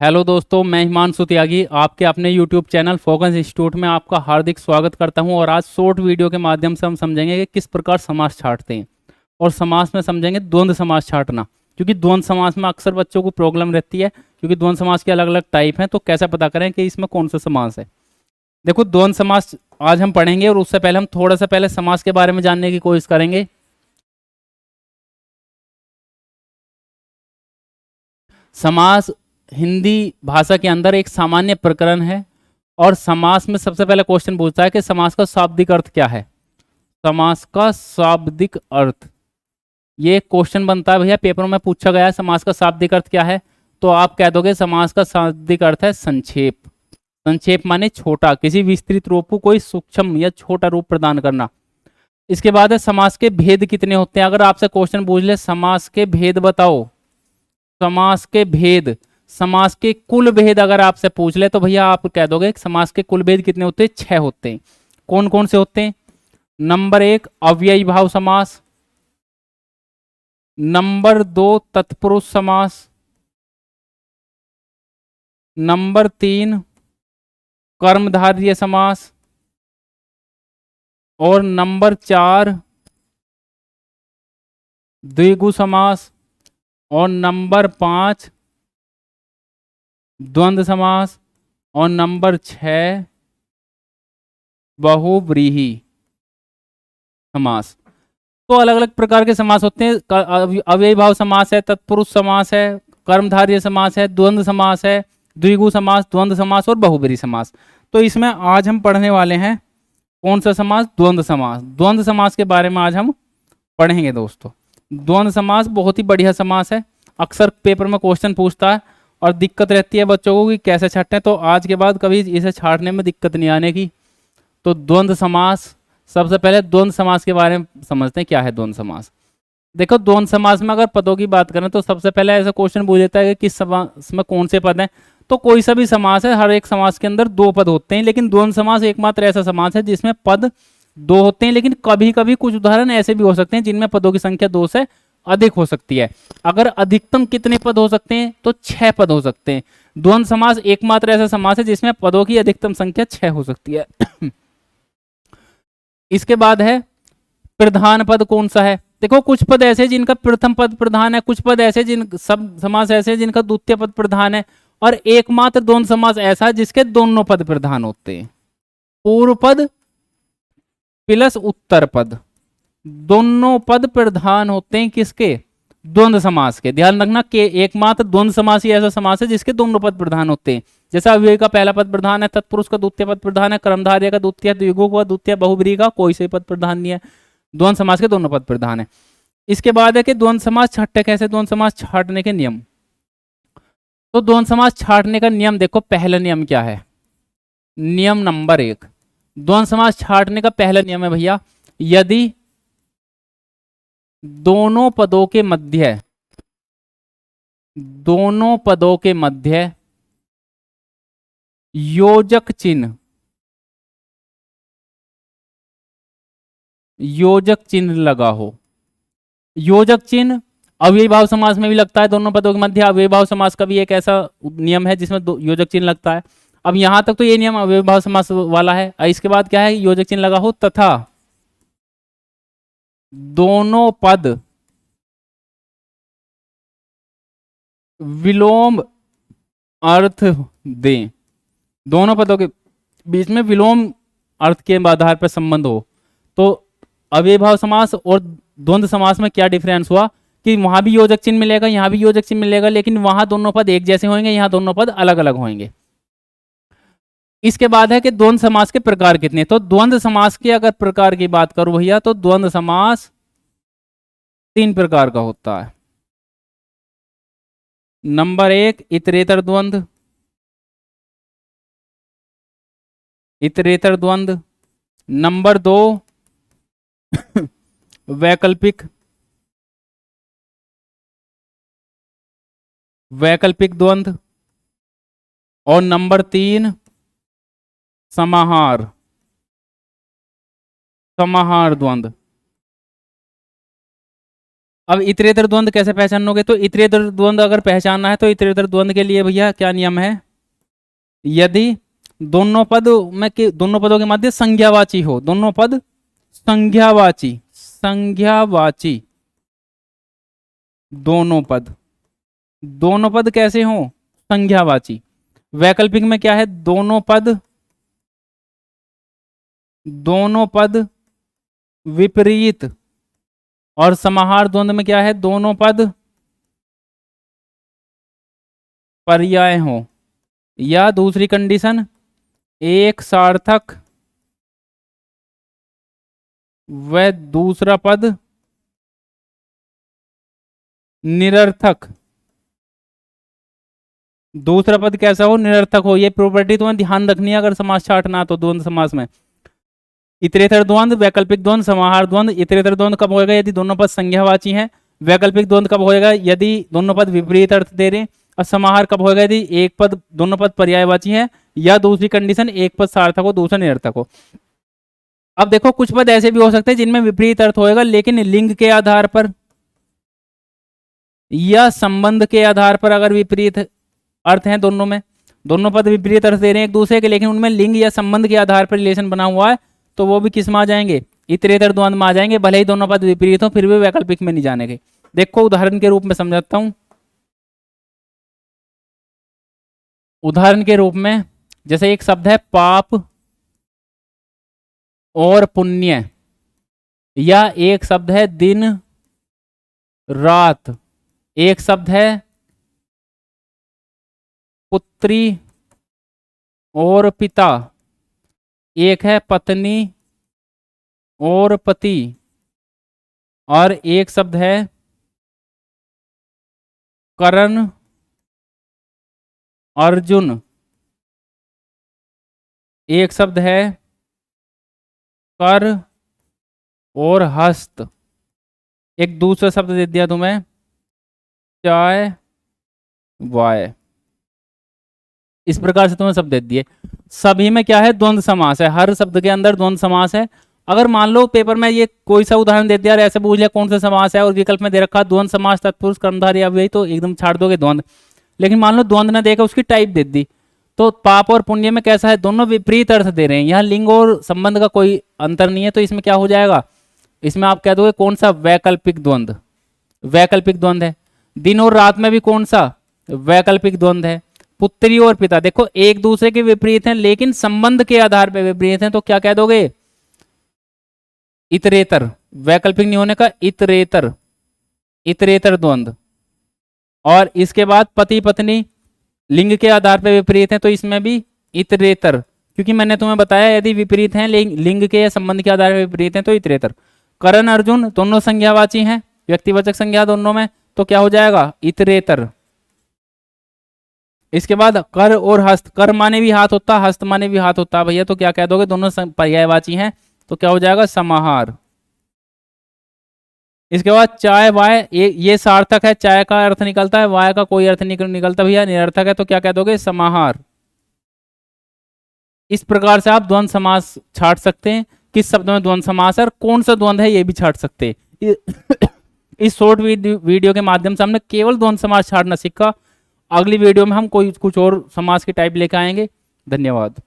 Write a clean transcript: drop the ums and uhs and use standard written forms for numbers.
Hello दोस्तों, मैं हिमांशु त्यागी आपके अपने YouTube चैनल फोकस इंस्टीट्यूट में आपका हार्दिक स्वागत करता हूं। और आज शॉर्ट वीडियो के माध्यम से हम समझेंगे कि किस प्रकार समास छांटते हैं। और समास में समझेंगे द्वंद्व समास छांटना, क्योंकि द्वंद्व समास में अक्सर बच्चों को प्रॉब्लम रहती है, क्योंकि द्वंद्व समास के अलग अलग टाइप हैं। तो कैसे पता करें कि इसमें कौन सा समास है। देखो, द्वंद्व समास आज हम पढ़ेंगे, और उससे पहले हम थोड़ा सा पहले समास के बारे में जानने की कोशिश करेंगे। समास हिंदी भाषा के अंदर एक सामान्य प्रकरण है, और समास में सबसे पहले क्वेश्चन पूछता है कि समास का शाब्दिक अर्थ क्या है। समास का शाब्दिक अर्थ, ये क्वेश्चन बनता है भैया, पेपर में पूछा गया है समास का शाब्दिक अर्थ क्या है। तो आप कह दोगे समास का शाब्दिक अर्थ है संक्षेप। संक्षेप माने छोटा, किसी विस्तृत रूप को कोई सूक्ष्म या छोटा रूप प्रदान करना। इसके बाद है समास के भेद कितने होते हैं। अगर आपसे क्वेश्चन पूछ ले समास के भेद बताओ, समास के भेद, समास के कुल भेद अगर आपसे पूछ ले तो भैया आप कह दोगे समास के कुल भेद कितने होते हैं, 6 होते हैं। कौन कौन से होते हैं। नंबर 1 अव्ययी भाव समास, नंबर 2 तत्पुरुष समास, नंबर 3 कर्मधारय समास, और नंबर 4 द्विगु समास, और नंबर 5 द्वंद्व समास, और नंबर 6 बहुव्रीहि समास। तो अलग अलग प्रकार के समास होते हैं। अव्ययी भाव समास है, तत्पुरुष समास है, कर्मधारय समास है, द्वंद्व समास है, द्विगु समास, द्वंद्व समास और बहुब्रीहि समास। तो इसमें आज हम पढ़ने वाले हैं कौन सा समास, द्वंद्व समास। द्वंद्व समास के बारे में आज हम पढ़ेंगे दोस्तों। द्वंद्व समास बहुत ही बढ़िया समास है, अक्सर पेपर में क्वेश्चन पूछता है, और दिक्कत रहती है बच्चों को कि कैसे छांटें। तो आज के बाद कभी इसे छांटने में दिक्कत नहीं आने की। तो द्वंद्व समास, सबसे पहले द्वंद्व समास के बारे में समझते हैं क्या है द्वंद्व समास। देखो, द्वंद्व समास में अगर पदों की बात करें तो सबसे पहले ऐसा क्वेश्चन पूछ देता है कि किस समास में कौन से पद हैं। तो कोई सा भी समास है, हर एक समास के अंदर 2 पद होते हैं, लेकिन द्वंद्व समास एकमात्र ऐसा समास है जिसमें पद 2 होते हैं। लेकिन कभी कभी कुछ उदाहरण ऐसे भी हो सकते हैं जिनमें पदों की संख्या 2 से अधिक हो सकती है। अगर अधिकतम कितने पद हो सकते हैं, तो 6 पद हो सकते हैं। द्वंद्व समास एकमात्र ऐसा समास है जिसमें पदों की अधिकतम संख्या 6 हो सकती है। इसके बाद है प्रधान पद कौन सा है। देखो, कुछ पद ऐसे जिनका प्रथम पद प्रधान है, कुछ पद ऐसे जिन सब समास ऐसे जिनका द्वितीय पद प्रधान है, और एकमात्र द्वंद्व समास ऐसा है जिसके दोनों पद प्रधान होते हैं। पूर्व पद प्लस उत्तर पद, दोनों पद प्रधान होते हैं किसके, द्वंद्व समास के। ध्यान रखना कि एकमात्र द्वंद्व समास ही ऐसा समास है जिसके दोनों पद प्रधान होते हैं। जैसा अव्यय का पहला पद प्रधान है, तत्पुरुष का द्वितीय पद प्रधान है, कर्मधारय का द्वितीय, द्विगु का द्वितीय, बहुब्रीहि का कोई से पद प्रधान नहीं है। द्वंद्व समास के दोनों पद प्रधान है। इसके बाद है कि द्वंद्व समास छठे कैसे, द्वंद्व समास छांटने के नियम। तो द्वंद्व समास छांटने का नियम देखो, पहला नियम क्या है। नियम नंबर 1, द्वंद्व समास छांटने का पहला नियम है भैया, यदि दोनों पदों के मध्य, दोनों पदों के मध्य योजक चिन्ह, योजक चिन्ह लगा हो। योजक चिन्ह अव्ययी भाव समास में भी लगता है, दोनों पदों के मध्य अव्ययी भाव समास का भी एक ऐसा नियम है जिसमें योजक चिन्ह लगता है। अब यहां तक तो ये नियम अव्ययी भाव समास वाला है। इसके बाद क्या है, योजक चिन्ह लगा हो तथा दोनों पद विलोम अर्थ दें। दोनों पदों के बीच में विलोम अर्थ के आधार पर संबंध हो। तो अव्ययी भाव समास और द्वंद्व समास में क्या डिफरेंस हुआ कि वहां भी योजक चिन्ह मिलेगा, यहां भी योजक चिन्ह मिलेगा, लेकिन वहां दोनों पद एक जैसे होंगे, यहां दोनों पद अलग अलग होंगे। इसके बाद है कि द्वंद्व समास के प्रकार कितने। तो द्वंद्व समास के अगर प्रकार की बात करूं भैया, तो द्वंद्व समास 3 प्रकार का होता है। नंबर 1 इतरेतर द्वंद्व, इतरेतर द्वंद्व। नंबर 2 वैकल्पिक, वैकल्पिक द्वंद्व। और नंबर 3 समाहार, समाहार द्वंद्व। अब इतरेतर द्वंद कैसे पहचानोगे? तो इतरेतर द्वंद अगर पहचानना है तो इतरेतर द्वंद के लिए भैया क्या नियम है, यदि दोनों पद में दोनों पदों के मध्य संज्ञावाची हो, दोनों पद संज्ञावाची, संज्ञावाची दोनों पद कैसे हो, संज्ञावाची। वैकल्पिक में क्या है, दोनों पद विपरीत, और समाहार द्वंद में क्या है, दोनों पद पर्याय हो, या दूसरी कंडीशन एक सार्थक व दूसरा पद निरर्थक। दूसरा पद कैसा हो, निरर्थक हो। ये प्रॉपर्टी तुम्हें ध्यान रखनी है अगर समास छाटना तो द्वंद्व समास में। इतरेतर द्वंद, वैकल्पिक द्वंद, समाहार द्वंद। इतरेतर द्वंद कब होएगा, यदि दोनों पद संज्ञावाची हैं। वैकल्पिक द्वंद कब होएगा, यदि दोनों पद विपरीत अर्थ दे रहे हैं। और समाहार कब होएगा, यदि एक पद, दोनों पद पर्यायवाची है, या दूसरी कंडीशन एक पद सार्थक हो दूसरा निरर्थक हो। अब देखो कुछ पद ऐसे भी हो सकते हैं जिनमें विपरीत अर्थ होएगा, लेकिन लिंग के आधार पर या संबंध के आधार पर अगर विपरीत अर्थ हैं दोनों में, दोनों पद विपरीत अर्थ दे रहे हैं एक दूसरे के, लेकिन उनमें लिंग या संबंध के आधार पर रिलेशन बना हुआ है, तो वो भी किस में आ जाएंगे, इतरेतर द्वंद में आ जाएंगे। भले ही दोनों पद विपरीत हो फिर भी वैकल्पिक में नहीं जाने के। देखो उदाहरण के रूप में समझाता हूं। उदाहरण के रूप में जैसे एक शब्द है पाप और पुण्य, या एक शब्द है दिन रात, एक शब्द है पुत्री और पिता, एक है पत्नी और पति, और एक शब्द है कर्ण अर्जुन, एक शब्द है कर और हस्त, एक दूसरा शब्द दे दिया तुम्हें चाय वाय। इस प्रकार से तुम्हें शब्द दे दिए। सभी में क्या है, द्वंद्व समास है, हर शब्द के अंदर द्वंद्व समास है। अगर मान लो पेपर में ये कोई सा उदाहरण दे दिया और ऐसे पूछ लिया कौन सा समास है, और विकल्प में दे रखा द्वंद्व समास तत्पुरुष कर्मधारय अव्ययी, तो एकदम छाड़ दोगे द्वंद्व। लेकिन मान लो द्वंद्व ना देकर उसकी टाइप दे दी, तो पाप और पुण्य में कैसा है, दोनों विपरीत अर्थ दे रहे हैं, यहाँ लिंग और संबंध का कोई अंतर नहीं है, तो इसमें क्या हो जाएगा, इसमें आप कह दोगे कौन सा, वैकल्पिक द्वंद्व, वैकल्पिक द्वंद्व है। दिन और रात में भी कौन सा, वैकल्पिक द्वंद्व है। पुत्री और पिता देखो एक दूसरे के विपरीत हैं लेकिन संबंध के आधार पर विपरीत हैं, तो क्या कह दोगे, इतरेतर, वैकल्पिक नहीं होने का इतरेतर, इतरेतर द्वंद्व। और इसके बाद पति पत्नी लिंग के आधार पर विपरीत हैं, तो इसमें भी इतरेतर, क्योंकि मैंने तुम्हें बताया यदि विपरीत हैं लिंग के या संबंध के आधार पर विपरीत हैं तो इतरेतर। कर्ण अर्जुन दोनों संज्ञावाची हैं, व्यक्तिवाचक संज्ञा दोनों में, तो क्या हो जाएगा, इतरेतर। इसके बाद कर और हस्त, कर माने भी हाथ होता, हस्त माने भी हाथ होता भैया, तो क्या कह दोगे, दोनों पर्यायवाची हैं, तो क्या हो जाएगा, समाहार। इसके बाद चाय वाय, ये सार्थक है, चाय का अर्थ निकलता है, वाय का कोई अर्थ नहीं निकलता भैया, निरर्थक है, तो क्या कह दोगे, समाहार। इस प्रकार से आप द्वंद्व समास छाट सकते हैं, किस शब्द में द्वंद्व समास है और कौन सा द्वंद्व है ये भी छाट सकते हैं। इस शॉर्ट वीडियो के माध्यम से हमने केवल द्वंद्व समास छाटना सीखा। अगली वीडियो में हम कोई कुछ और समास की टाइप लेकर आएंगे। धन्यवाद।